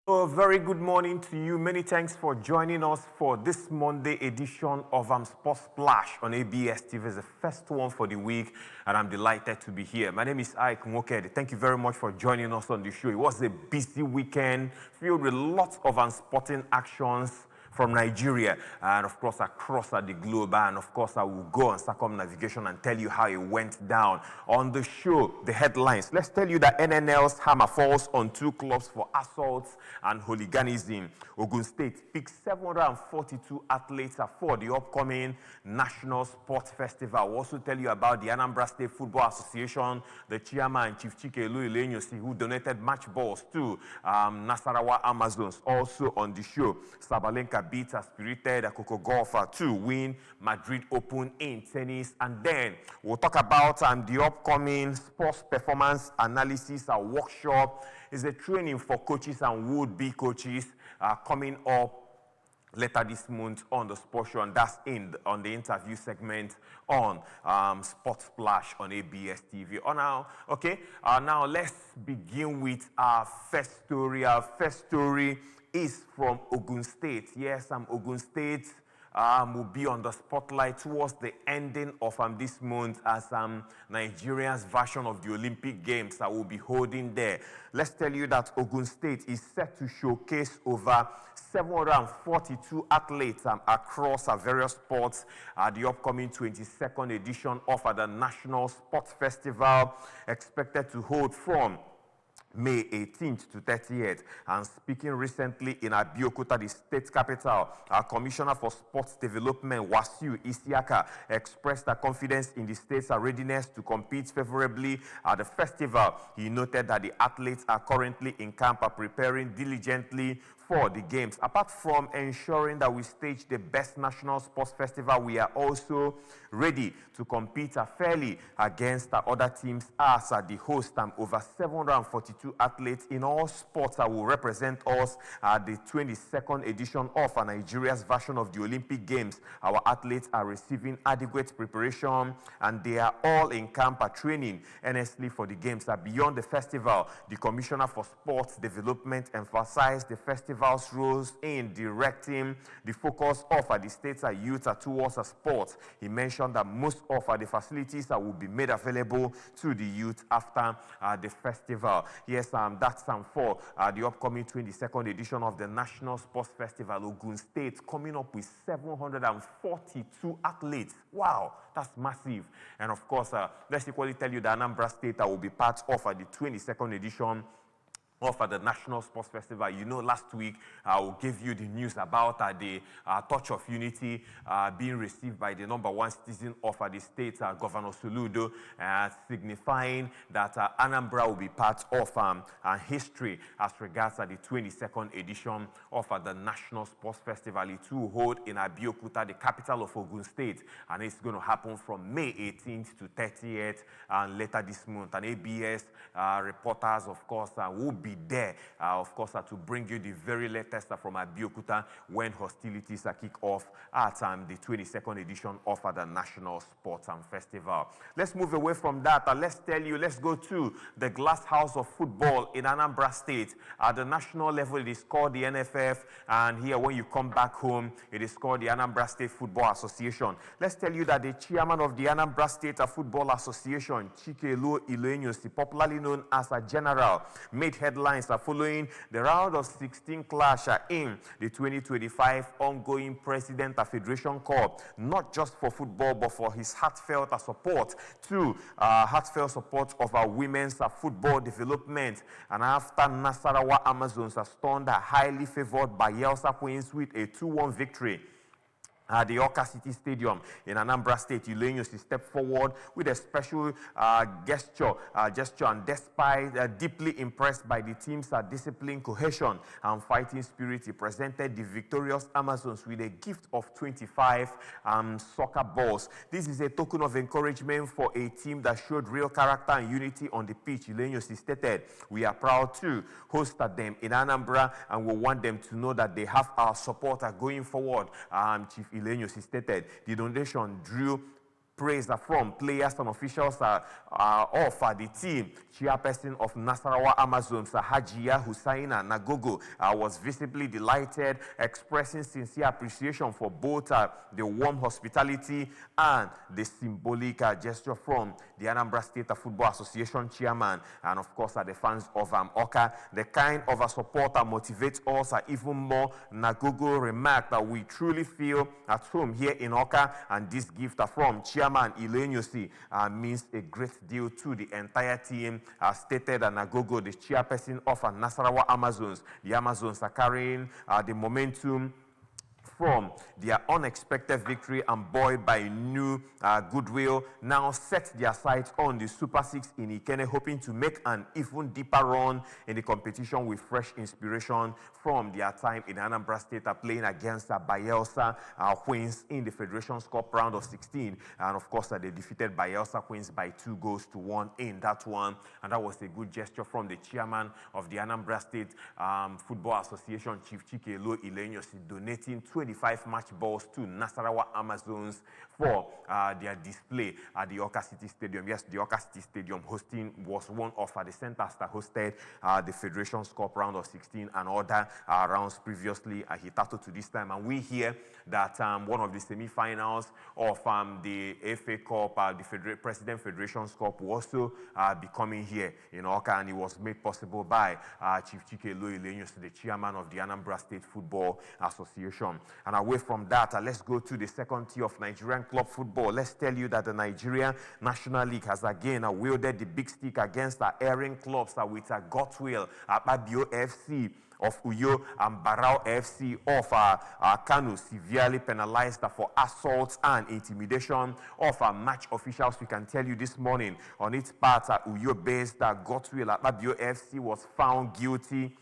A very good morning to you. Many thanks for joining us for this Monday edition of Sports Splash on ABS TV. It's the first one for the week, and I'm delighted to be here. My name is Ike Nwokedi. Thank you very much for joining us on the show. It was a busy weekend filled with lots of sporting actions from Nigeria and of course across the globe, and of course I will go on circumnavigation and tell you how it went down. On the show, the headlines. Let's tell you that NNL's hammer falls on 2 clubs for assaults and hooliganism. Ogun State picks 742 athletes for the upcoming National Sports Festival. We'll also tell you about the Anambra State Football Association, the chairman, Chief Chikelu Ilenyosi, who donated match balls to Nasarawa Amazons. Also on the show, Sabalenka beats a spirited Coco golfer to win Madrid Open in tennis. And then we'll talk about the upcoming sports performance analysis workshop. It's a training for coaches and would-be coaches coming up later this month on the sports show, and that's on the interview segment on Sports Splash on ABS TV. Now let's begin with our first story. Our first story is from Ogun State. Yes, Ogun State will be on the spotlight towards the ending of this month as Nigeria's version of the Olympic Games that will be holding there. Let's tell you that Ogun State is set to showcase over 742 athletes across various sports at the upcoming 22nd edition of the National Sports Festival, expected to hold from May 18th to 30th. And speaking recently in Abeokuta, the state capital, our Commissioner for Sports Development, Wasiu Isiaka, expressed their confidence in the state's readiness to compete favorably at the festival. He noted that the athletes are currently in camp preparing diligently for the games. Apart from ensuring that we stage the best national sports festival, we are also ready to compete fairly against other teams as the host. Over 742 athletes in all sports will represent us at the 22nd edition of Nigeria's version of the Olympic Games. Our athletes are receiving adequate preparation and they are all in camp training earnestly for the games. Beyond the festival, the Commissioner for Sports Development emphasized the festival's roles in directing the focus of the state's youth towards sports. He mentioned that most of the facilities will be made available to the youth after the festival. Yes, that's for the upcoming 22nd edition of the National Sports Festival. Ogun State coming up with 742 athletes. Wow, that's massive. And of course, let's equally tell you that Anambra State will be part of the 22nd edition of the National Sports Festival. You know, last week I will give you the news about the Touch of Unity being received by the #1 citizen of the state, Governor Soludo, signifying that Anambra will be part of history as regards the 22nd edition of the National Sports Festival. It will hold in Abeokuta, the capital of Ogun State, and it's going to happen from May 18th to 30th later this month. And ABS reporters, of course, will be there, of course, to bring you the very latest from Abeokuta when hostilities kick off at the 22nd edition of the National Sports Festival. Let's move away from that. Let's go to the Glass House of Football in Anambra State. At the national level, it is called the NFF, and here, when you come back home, it is called the Anambra State Football Association. Let's tell you that the chairman of the Anambra State Football Association, Chikelu Ilenyosi, popularly known as a general, made headlines following the round of 16 clash in the 2025 ongoing President Federation Cup, not just for football, but for his heartfelt support of our women's football development. And after Nasarawa Amazons stunned highly favored by Yelsa Queens with a 2-1 victory at the Oka City Stadium in Anambra State, Ilenyosi stepped forward with a special gesture, and despite deeply impressed by the team's discipline, cohesion, and fighting spirit, he presented the victorious Amazons with a gift of 25 soccer balls. This is a token of encouragement for a team that showed real character and unity on the pitch. Ilenyosi stated, "We are proud to host them in Anambra, and we want them to know that they have our support going forward." Chief Ilenyosi stated the donation drew Praise from players and officials of the team. Chairperson of Nasarawa Amazons, Hajiya Hussaina Nagogo, was visibly delighted, expressing sincere appreciation for both the warm hospitality and the symbolic gesture from the Anambra State Football Association chairman and, of course, the fans of Oka. The kind of support motivates us even more. Nagogo remarked that we truly feel at home here in Oka, and this gift from Chairman Ilenyosi means a great deal to the entire team. As stated, Nagogo, the chairperson of Nasarawa Amazons, the Amazons are carrying the momentum from their unexpected victory and buoyed by new goodwill, now set their sights on the Super Six in Ikene, hoping to make an even deeper run in the competition with fresh inspiration from their time in Anambra State, playing against Bayelsa Queens in the Federation's Cup round of 16. And of course, they defeated Bayelsa Queens by 2-1 in that one. And that was a good gesture from the chairman of the Anambra State Football Association, Chief Chikelo Ilenyosi, donating 25 match balls to Nasarawa Amazons for their display at the Oka City Stadium. Yes, the Oka City Stadium was one of the centers that hosted the Federation's Cup round of 16 and other rounds previously. He started to this time, and we hear that one of the semi-finals of the FA Cup, the President Federation's Cup, will also be coming here in Oka, and it was made possible by Chief Chikelo Ilenyosi, the chairman of the Anambra State Football Association. And away from that, let's go to the second tier of Nigerian club football. Let's tell you that the Nigerian National League has again wielded the big stick against the erring clubs with Godswill, Babio FC of Uyo and Barao FC of Kano, severely penalized for assaults and intimidation of match officials. We can tell you this morning on its part, Uyo-based Godswill Babio FC was found guilty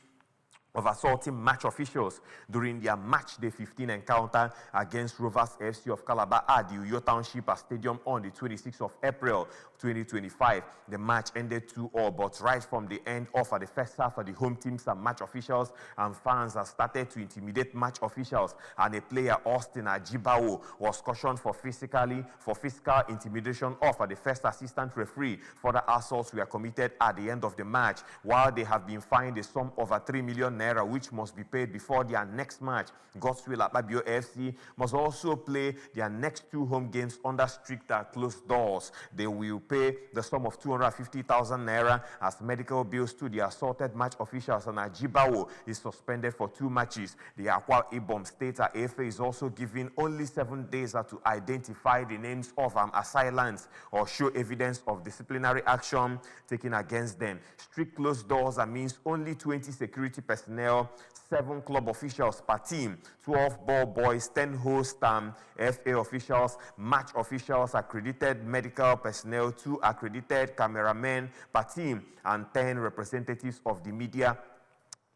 of assaulting match officials during their match day 15 encounter against Rovers FC of Calabar at the Uyo Township Stadium on the 26th of April 2025. The match ended 2-2, but right from the end of the first half, the home teams and match officials and fans have started to intimidate match officials, and a player, Austin Ajibao, was cautioned for physical intimidation of the first assistant referee. Further assaults were committed at the end of the match, while they have been fined a sum of 3 million naira, which must be paid before their next match. Godswill Babio FC must also play their next 2 home games under strict closed doors. They will pay the sum of 250,000 naira as medical bills to the assaulted match officials, and Ajibao is suspended for 2 matches. The Akwa Ibom State AFA is also given only 7 days to identify the names of assailants or show evidence of disciplinary action taken against them. Strict closed doors means only 20 security personnel, 7 club officials per team, 12 ball boys, 10 host FA officials, match officials, accredited medical personnel, 2 accredited cameramen per team, and 10 representatives of the media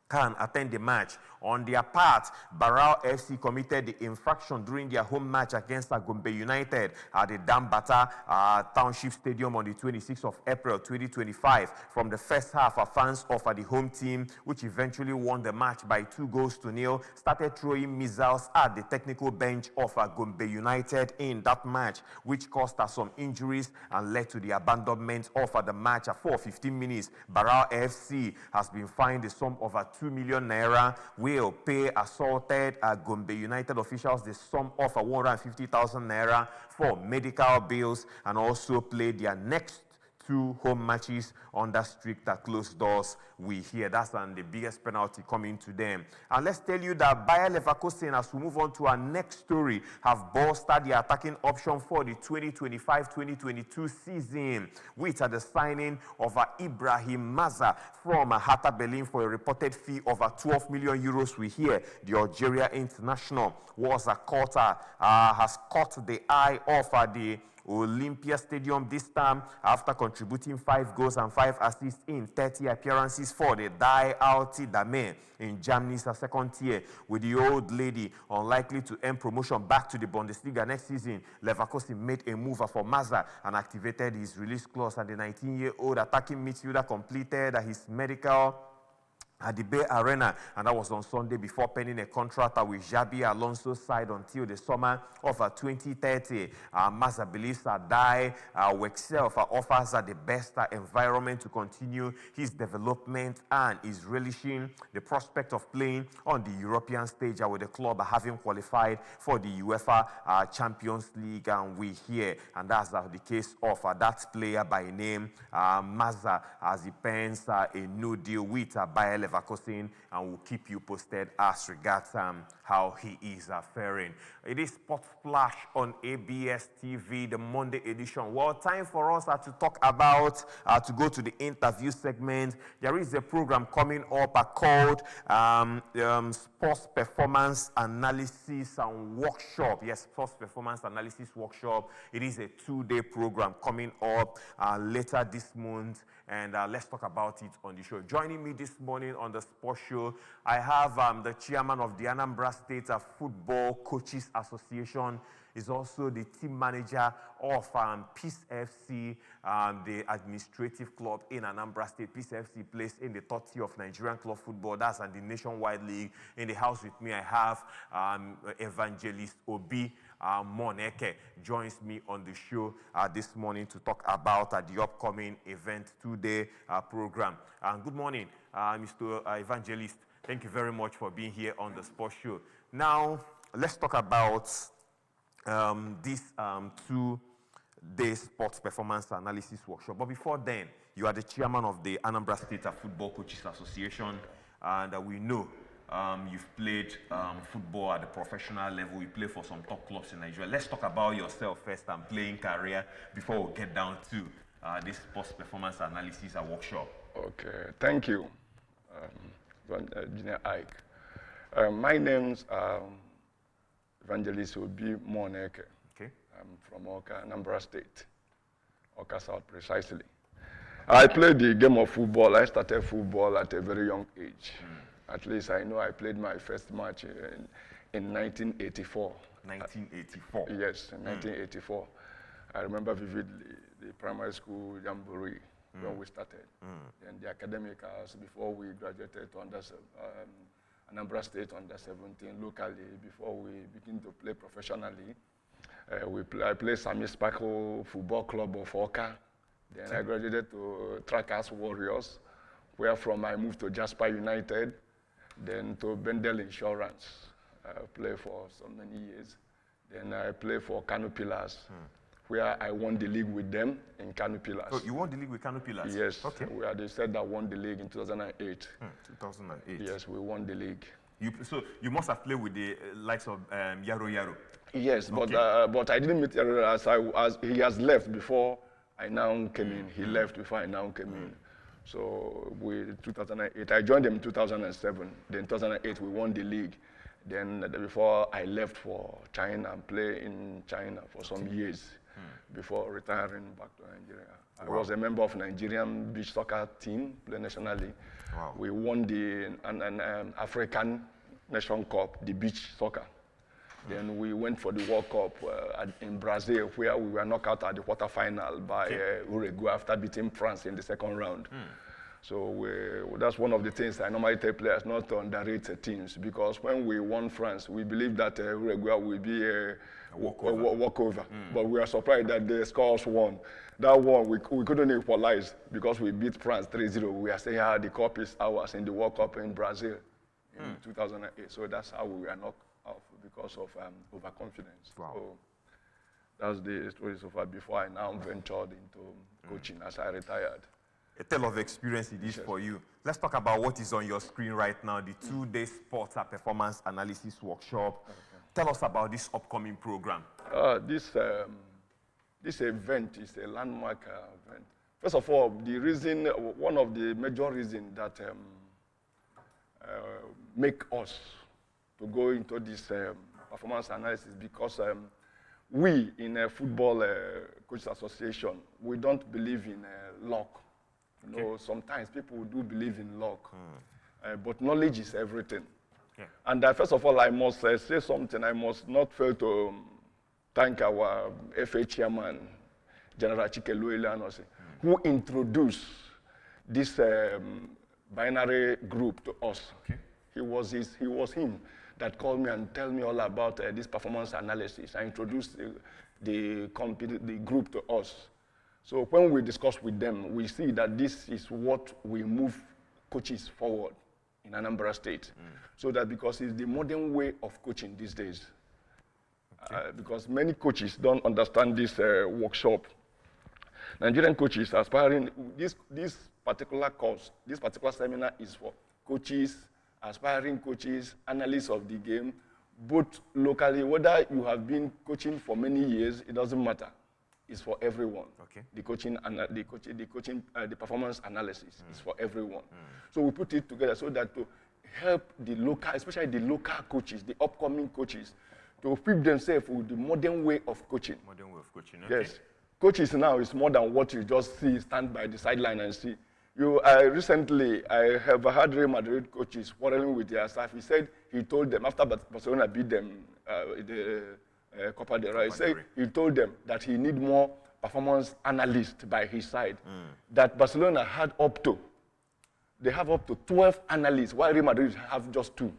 can attend the match. On their part, Barao FC committed the infraction during their home match against Gombe United at the Dambata Township Stadium on the 26th of April 2025. From the first half, fans of the home team, which eventually won the match by 2-0, started throwing missiles at the technical bench of Gombe United in that match, which caused some injuries and led to the abandonment of the match for 15 minutes. Barao FC has been fined the sum of 2 million naira, will pay assaulted Gombe United officials the sum of 150,000 naira for medical bills, and also play their next 2 home matches under strict closed doors. We hear that's the biggest penalty coming to them. And let's tell you that Bayer Leverkusen, as we move on to our next story, have bolstered the attacking option for the 2025-2022 season with the signing of Ibrahim Maza from Hertha Berlin for a reported fee of 12 million euros. We hear the Algeria international has caught the eye of the Olympia Stadium this time after contributing 5 goals and 5 assists in 30 appearances for the Die Alte Dame in Germany's second tier. With the old lady unlikely to earn promotion back to the Bundesliga next season, Leverkusen made a move for Maza and activated his release clause, and the 19-year-old attacking midfielder completed his medical at the Bay Arena, and that was on Sunday before penning a contract with Xabi Alonso's side until the summer of 2030. Mazza believes that Wexel offers the best environment to continue his development and is relishing the prospect of playing on the European stage with the club having qualified for the UEFA Champions League, and we hear, and that's the case of that player by name Mazza, as he pens a new deal with Bayer Leverkusen, and we'll keep you posted as regards how he is faring. It is Sport Splash on ABS TV, the Monday edition. Well, time for us to talk about, to go to the interview segment. There is a program coming up called Sports Performance Analysis and Workshop. Yes, Sports Performance Analysis Workshop. It is a 2-day program coming up later this month, and let's talk about it on the show. Joining me this morning on the sports show, I have the chairman of the Anambra State Football Coaches Association. Is also the team manager of Peace FC, the administrative club in Anambra State. Peace FC plays in the third tier of Nigerian club football. That's the Nationwide League. In the house with me, I have Evangelist Obi Moneke joins me on the show this morning to talk about the upcoming event 2-day program. Good morning, Mr. Evangelist. Thank you very much for being here on the sports show. Now, let's talk about this 2-day sports performance analysis workshop. But before then, you are the chairman of the Anambra State Football Coaches Association, and we know you've played football at the professional level. You play for some top clubs in Nigeria. Let's talk about yourself first and playing career before we get down to this sports performance analysis workshop. Okay, thank you, Engineer Ike. My name's Evangelist Obi Moneke. Okay. I'm from Oka, Anambra State, Oka South precisely. I played the game of football. I started football at a very young age. At least I know I played my first match in 1984. 1984? Yes, in 1984. I remember vividly the primary school jamboree when we started. And the academic house before we graduated to Anambra State under 17 locally before we begin to play professionally. I played Sami Sparkle Football Club of Oka. Then I graduated to Trackers Warriors, where from I moved to Jasper United, then to Bendel Insurance. I played for so many years. Then I played for Kano Pillars, where I won the league with them in Kano Pillars. Oh, you won the league with Kano Pillars? Yes. Okay. We are the set that won the league in 2008. 2008. Yes, we won the league. So you must have played with the likes of Yaro Yaro. Yes, Okay. but I didn't meet Yaro as he has left before I now came in. He left before I now came in. So 2008, I joined them in 2007. Then 2008 we won the league. Then before I left for China and play in China for some years before retiring back to Nigeria. I was a member of Nigerian beach soccer team, play nationally. Wow. We won the African Nation Cup, the beach soccer. Then we went for the World Cup in Brazil, where we were knocked out at the quarterfinal by Uruguay after beating France in the second round. So that's one of the things I normally tell players, not to underrate teams, because when we won France, we believed that Uruguay will be a walkover. But we are surprised that the scores won. That one, we couldn't equalize because we beat France 3-0. We are saying how the cup is ours in the World Cup in Brazil in 2008. So that's how we were knocked off because of overconfidence. Wow. So that's the story so far before I now ventured into coaching as I retired. A tale of experience it is for you. Let's talk about what is on your screen right now, the 2-day sports performance analysis workshop. Okay. Tell us about this upcoming program. This event is a landmark event. First of all, one of the major reasons that make us to go into this performance analysis because we in a football coaches association, we don't believe in luck. You know, sometimes people do believe in luck, but knowledge is everything. Yeah. And first of all, I must say something. I must not fail to thank our FA chairman, General Chike Luele, who introduced this binary group to us. Okay. He was him that called me and tell me all about this performance analysis. I introduced the group to us. So when we discuss with them, we see that this is what we move coaches forward in Anambra State. So that because it's the modern way of coaching these days. Okay. Because many coaches don't understand this workshop. Nigerian coaches aspiring, this particular course, this particular seminar is for coaches, aspiring coaches, analysts of the game, both locally, whether you have been coaching for many years, it doesn't matter. It's for everyone. Okay. The performance analysis is for everyone. So we put it together so that to help the local, especially the local coaches, the upcoming coaches, to equip themselves with the modern way of coaching. Modern way of coaching, okay. Yes. Coaches now is more than what you just see, stand by the sideline and see. Recently, I have had Real Madrid coaches quarreling with their staff. He told them, after Barcelona beat them the Copa del Rey, he told them that he need more performance analysts by his side. That Barcelona had they have up to 12 analysts, while Real Madrid have just 2.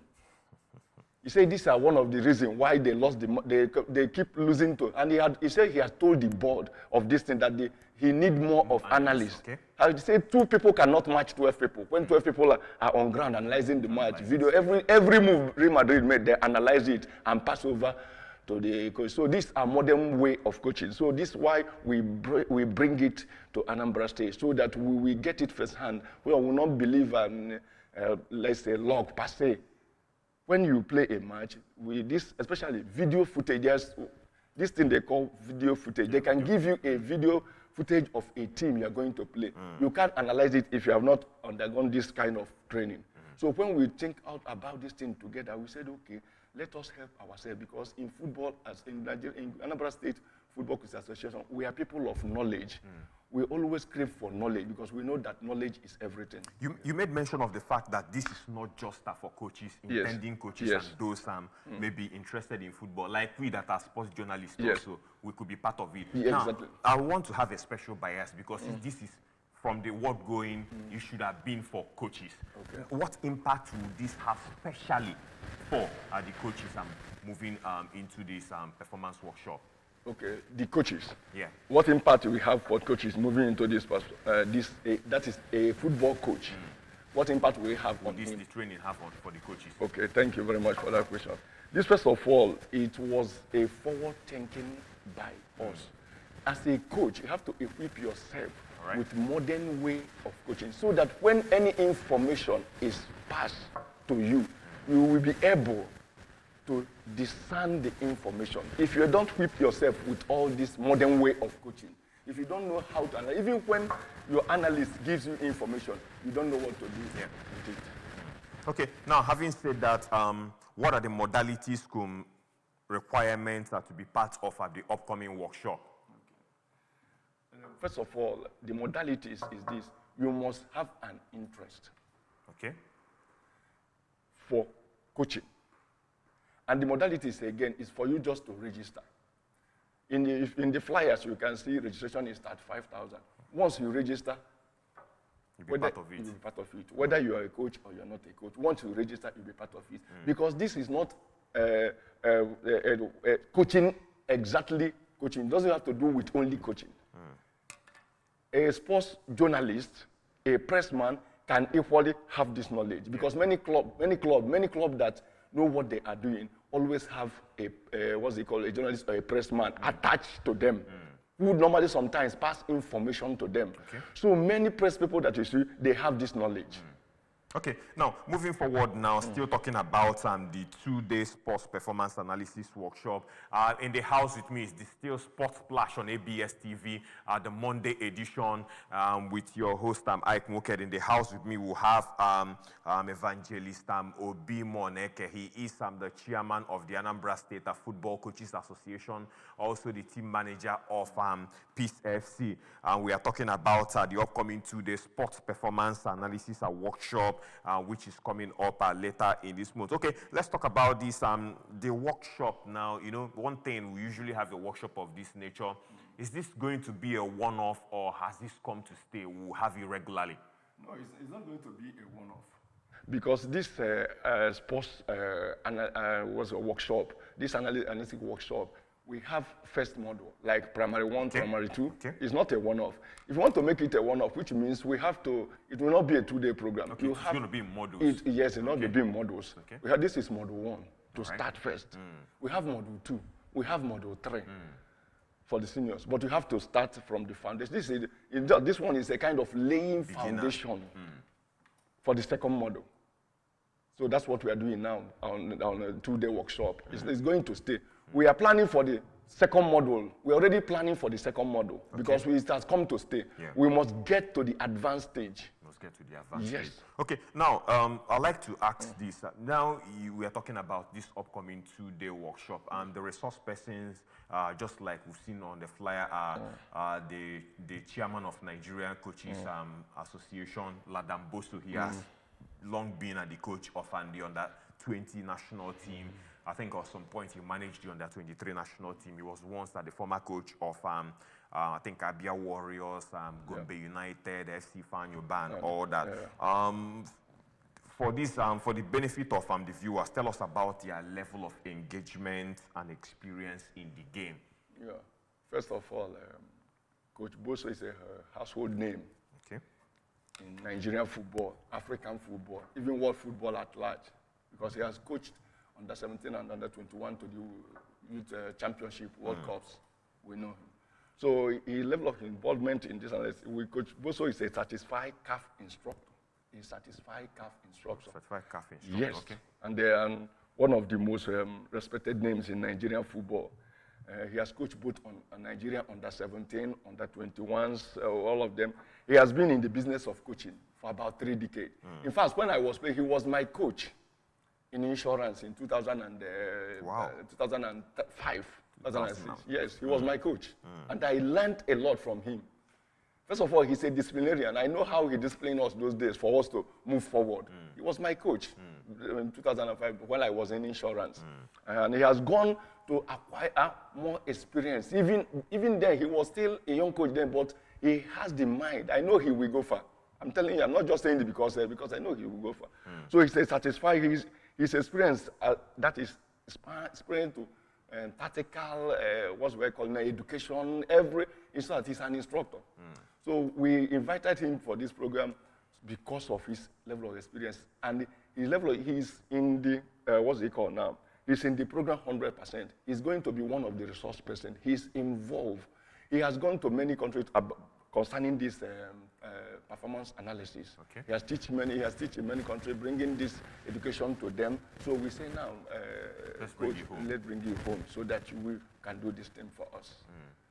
He said these are one of the reasons why they lost they keep losing to. And he said he has told the board of this thing that he need more of analysts. Okay. He said 2 people cannot match 12 people. When 12 people are on ground analyzing the match, video, every move Real Madrid made, they analyze it and pass over to the coach. So this is a modern way of coaching. So this is why we bring it to Anambra State, so that we will get it firsthand. We will not believe in, let's say, log per se. When you play a match, especially video footage, this thing they call video footage. They can give you a video footage of a team you're going to play. You can't analyze it if you have not undergone this kind of training. So when we think out about this thing together, we said, okay, let us help ourselves, because in football, as in Anambra State Football Association, we are people of knowledge. We always crave for knowledge because we know that knowledge is everything. You made mention of the fact that this is not just for coaches, intending coaches and those maybe interested in football. Like we that are sports journalists also, we could be part of it. Now, exactly. I want to have a special bias because this is from the word going, you should have been for coaches. Okay. What impact will this have especially for the coaches moving into this performance workshop? Okay, the coaches. Yeah. What impact we have for coaches moving into this? That is a football coach. What impact will we have on him? The training have for the coaches? Okay, thank you very much for that question. This, first of all, it was a forward thinking by us. As a coach, you have to equip yourself with modern way of coaching, so that when any information is passed to you, you will be able to discern the information. If you don't equip yourself with all this modern way of coaching, if you don't know how to analyze, even when your analyst gives you information, you don't know what to do with it. Okay, now having said that, what are the modalities, requirements to be part of the upcoming workshop? Okay. First of all, the modalities is this. You must have an interest for coaching. And the modalities, again, is for you just to register. In the flyers, you can see registration is at 5,000. Once you register, you'll be part of it. You'll be part of it. Whether you are a coach or you're not a coach, once you register, you'll be part of it. Because this is not coaching, exactly coaching. It doesn't have to do with only coaching. A sports journalist, a pressman, can equally have this knowledge. Because many clubs that know what they are doing always have a journalist or a pressman attached to them, who normally sometimes pass information to them. Okay. So many press people that you see, they have this knowledge. Okay, now moving forward now, still talking about the 2-day sports performance analysis workshop. In the house with me is the still Sports Splash on ABS TV, the Monday edition with your host Ike Moked. In the house with me we'll have evangelist Obi Moneke. He is the chairman of the Anambra State Football Coaches Association, also the team manager of Peace FC. We are talking about the upcoming 2-day sports performance analysis workshop, which is coming up later in this month. Okay, let's talk about this. The workshop now, one thing, we usually have a workshop of this nature. Is this going to be a one-off, or has this come to stay? We'll have it regularly? No, it's not going to be a one-off. Because this sports was a workshop, this analytic workshop, we have first model, like primary 1, primary 2. Okay. It's not a one-off. If you want to make it a one-off, which means we have to, it will not be a 2-day program. Okay, it's going to be models. Yes, it's not going to be models. Okay. This is model 1 to start first. We have model 2. We have model 3. For the seniors, but you have to start from the foundation. This one is a kind of laying foundation for the second model. So that's what we are doing now on a 2-day workshop. It's going to stay. We are planning for the second model. We're already planning for the second model because it has come to stay. Yeah. We must get to the advanced stage. Get to the advanced stage. Okay, now I'd like to ask this. Now we are talking about this upcoming 2-day workshop, and the resource persons, just like we've seen on the flyer, are the chairman of Nigerian Coaches Association, Ladam Boso. He has long been the coach of the under-20 national team. I think at some point he managed the under-23 national team. He was once the former coach of I think Abia Warriors, Gombe United, FC Fanyoban, all that. For this, for the benefit of the viewers, tell us about their level of engagement and experience in the game. Yeah. First of all, Coach Boso is a household name in Nigerian football, African football, even world football at large, because he has coached under 17 and under 21 to the Youth Championship World Cups. We know him. So his level of involvement in this, Coach Boso is a certified CAF instructor. He's a certified CAF instructor. Certified CAF instructor. Yes. Okay. And they are one of the most respected names in Nigerian football. He has coached both on Nigeria under 17, under 21s, all of them. He has been in the business of coaching for about 3 decades. In fact, when I was playing, he was my coach in insurance in 2005, 2006. Yes, he was my coach. And I learned a lot from him. First of all, he's a disciplinarian. I know how he disciplined us those days for us to move forward. He was my coach in 2005 when I was in insurance. And he has gone to acquire more experience. Even then, he was still a young coach then, but he has the mind. I know he will go far. I'm telling you, I'm not just saying it because I know he will go far. So he's satisfied his experience that is experience to tactical, what's we call education, he's an instructor. So we invited him for this program because of his level of experience. And his level, he's in the, what's it called now? He's in the program 100%. He's going to be one of the resource persons. He's involved. He has gone to many countries concerning this performance analysis. Okay. He has taught in many countries, bringing this education to them. So we say now, let's bring you home so that you can do this thing for us.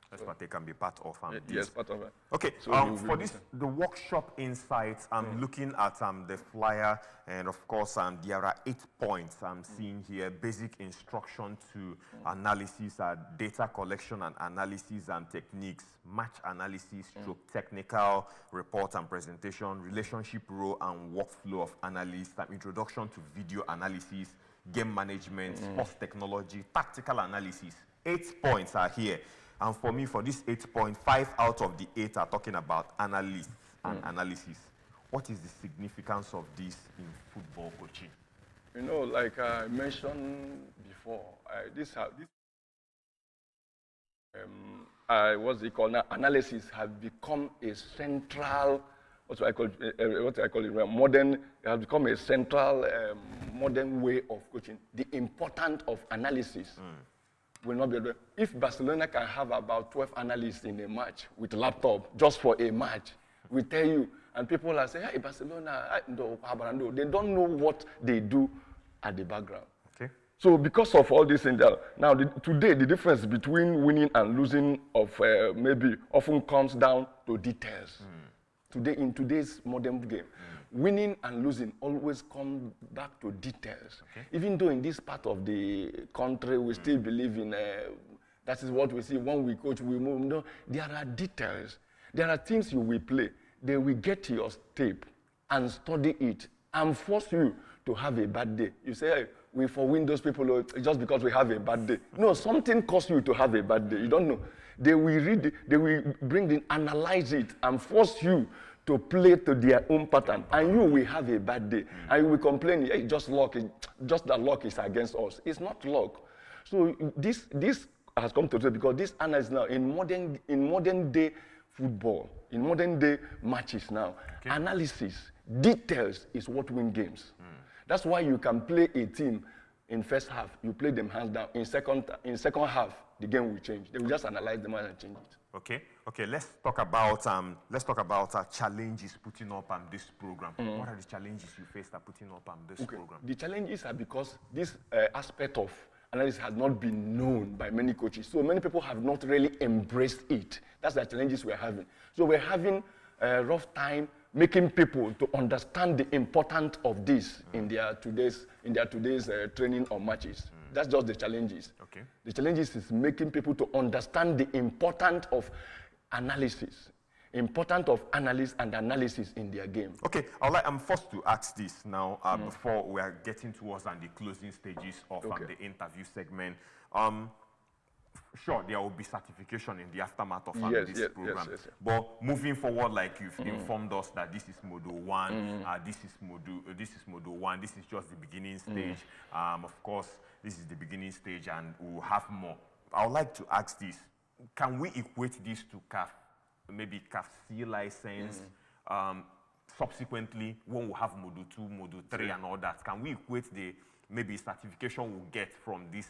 That's what they can be part of. Yes, part of it. Okay, so for this, the workshop insights, I'm looking at the flyer, and of course, there are 8 points I'm seeing here. Basic instruction to analysis, data collection and analysis and techniques, match analysis, stroke technical report and presentation, relationship role and workflow of analysts, introduction to video analysis, game management, sports technology, tactical analysis. 8 points are here. And for me, for this 8.5 out of the 8 are talking about analysts and analysis. What is the significance of this in football coaching? You know, like I mentioned before, what's it called now? Analysis have become a central, what I call it, modern. It has become a central modern way of coaching. The importance of analysis. Will not be able. If Barcelona can have about 12 analysts in a match with a laptop just for a match, we tell you, and people are saying, hey, Barcelona, they don't know what they do at the background. Okay. So because of all these things, now today the difference between winning and losing of maybe often comes down to details. Today, in today's modern game, winning and losing always come back to details. Okay. Even though in this part of the country we still believe in, that is what we see when we coach, we move. No, there are details. There are things you will play. They will get your tape and study it and force you to have a bad day. You say, hey, we for win those people just because we have a bad day. No, something caused you to have a bad day. You don't know. They will read it, they will bring it, analyze it, and force you to play to their own pattern, and you will have a bad day, and you will complain, hey, just that luck is against us. It's not luck. So this has come to say, because this analysis now in modern day football, in modern day matches now, analysis, details is what win games. That's why you can play a team in first half, you play them hands down. In second half, the game will change. They will just analyze the match and change it. Okay. Let's talk about challenges putting up this program. What are the challenges you faced at putting up this program? The challenges are because this aspect of analysis has not been known by many coaches. So many people have not really embraced it. That's the challenges we're having. So we're having a rough time making people to understand the importance of this in their today's training or matches. That's just the challenges. Okay. The challenges is making people to understand the importance of analysis, and analysis in their game. Okay, I'm forced to ask this now before we are getting towards the closing stages of the interview segment. Sure, there will be certification in the aftermath of this program. Yes. But moving forward, like you've informed us that this is Module 1, this is Module 1, this is just the beginning stage. Of course, this is the beginning stage, and we'll have more. I would like to ask this: can we equate this to CAF, maybe CAF C license? Subsequently, when we have Module 2, Module 3, and all that, can we equate the maybe certification we'll get from this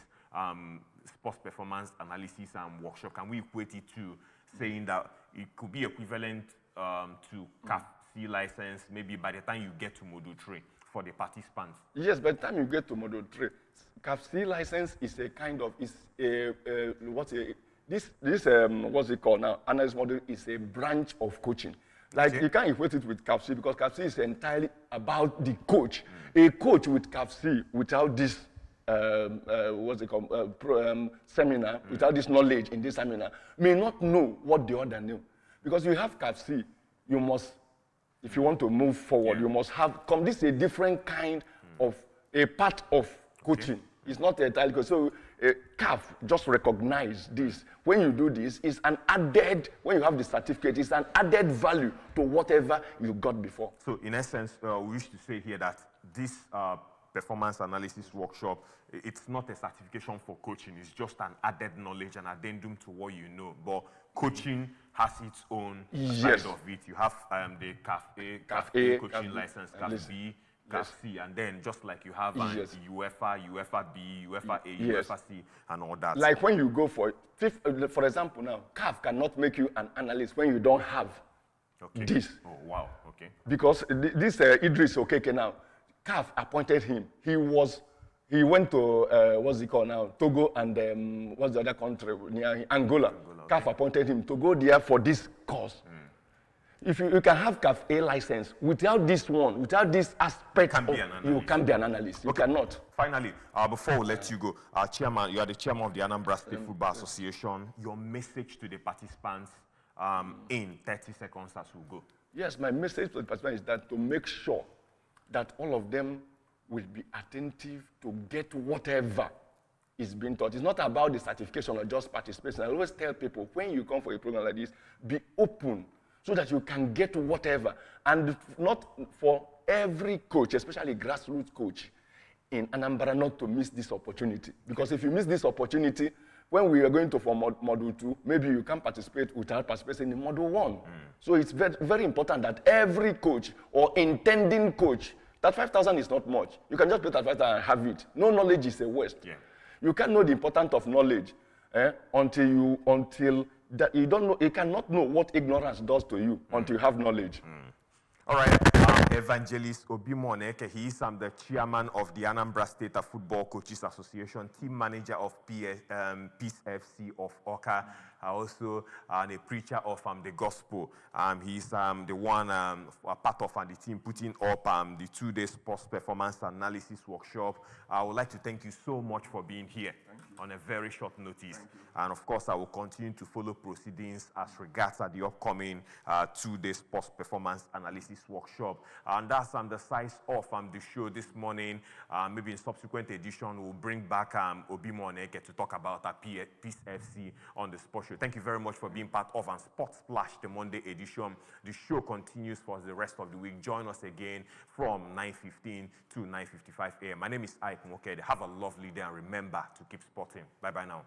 sports performance analysis and workshop? Can we equate it to saying that it could be equivalent to CAF C license, maybe by the time you get to Module 3 for the participants? Yes, by the time you get to Module 3, CAF C license is a kind of, what's it called now? Analysis model is a branch of coaching. Like, you can't equate it with CAF C, because CAF C is entirely about the coach. A coach with CAF C, without this seminar, without this knowledge in this seminar, may not know what the other knew. Because you have CAF C, you must, if you want to move forward, you must have, this is a different kind of, a part of coaching. It's not entirely coach. So CAF just recognize this. When you do this, it's an added, when you have the certificate, it's an added value to whatever you got before. So in essence, we used to say here that this performance analysis workshop, it's not a certification for coaching, it's just an added knowledge and addendum to what you know. But coaching has its own side of it. You have the CAF A coaching license, CAF B, CAF C, and then just like you have UEFA B, UEFA A, UEFA C, and all that. Like when you go for example now, CAF cannot make you an analyst when you don't have this. Oh, wow, okay. Because this Idris Okeke now, CAF appointed him. He went to, what's it called now? Togo and what's the other country near Angola. CAF appointed him to go there for this course. If you can have CAF A license, without this one, without this aspect, you can't be an analyst. You cannot. Finally, before we let you go, Chairman, you are the Chairman of the Anambra State Football Association. Your message to the participants in 30 seconds as we go. Yes, my message to the participants is that to make sure that all of them will be attentive to get whatever is being taught. It's not about the certification or just participation. I always tell people, when you come for a program like this, be open so that you can get whatever. And not for every coach, especially grassroots coach in Anambra, not to miss this opportunity. Because if you miss this opportunity, when we are going to for Module 2, maybe you can participate without participating in Module 1. So it's very, very important that every coach or intending coach, that 5,000 is not much. You can just pay that 5,000 and have it. No knowledge is a waste. You can't know the importance of knowledge until that you don't know. You cannot know what ignorance does to you until you have knowledge. All right, Evangelist Obimo Oneke, he is the chairman of the Anambra State Football Coaches Association, team manager of Peace FC of Oka, also a preacher of the gospel. He's the one part of the team putting up the 2-day sports performance analysis workshop. I would like to thank you so much for being here. Thank you. on a very short notice. And of course, I will continue to follow proceedings as regards the upcoming 2-day sports performance analysis workshop. And that's the size of the show this morning. Maybe in subsequent edition, we'll bring back Obimo Oneke to talk about Peace FC on the sports show. Thank you very much for being part of Sports Splash, the Monday edition. The show continues for the rest of the week. Join us again from 9:15 to 9:55 a.m. My name is Ike Mokede. Have a lovely day and remember to keep sporting. Bye-bye now.